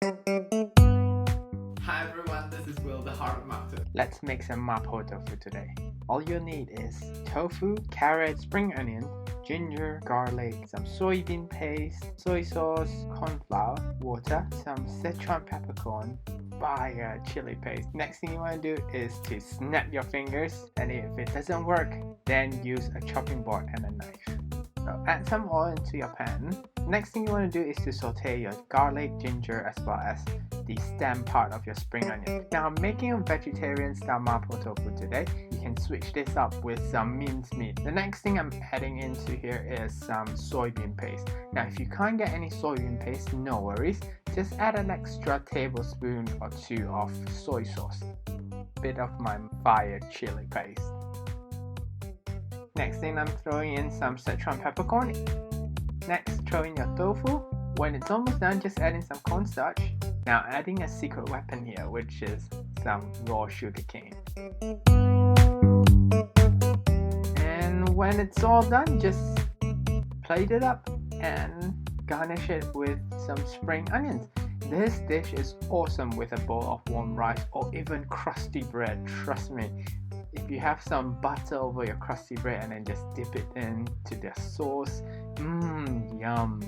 Hi everyone, this is Will, the heart of Mak Tok. Let's make some Mapo tofu today. All you need is tofu, carrot, spring onion, ginger, garlic, some soybean paste, soy sauce, corn flour, water, some Szechuan peppercorn, fire chili paste. Next thing you want to do is to snap your fingers, and if it doesn't work, then use a chopping board and a knife. So add some oil into your pan. Next thing you want to do is to saute your garlic, ginger, as well as the stem part of your spring onion. Now I'm making a vegetarian style Mapo tofu today. You can switch this up with some minced meat. The next thing I'm adding into here is some soybean paste. Now if you can't get any soybean paste, no worries. Just add an extra tablespoon or two of soy sauce. Bit of my fire chili paste. Next thing I'm throwing in some Szechuan peppercorn. Next, throw in your tofu. When it's almost done, just add in some cornstarch. Now adding a secret weapon here, which is some raw sugar cane. And when it's all done, just plate it up and garnish it with some spring onions. This dish is awesome with a bowl of warm rice or even crusty bread, trust me. If you have some butter over your crusty bread and then just dip it into the sauce, yum.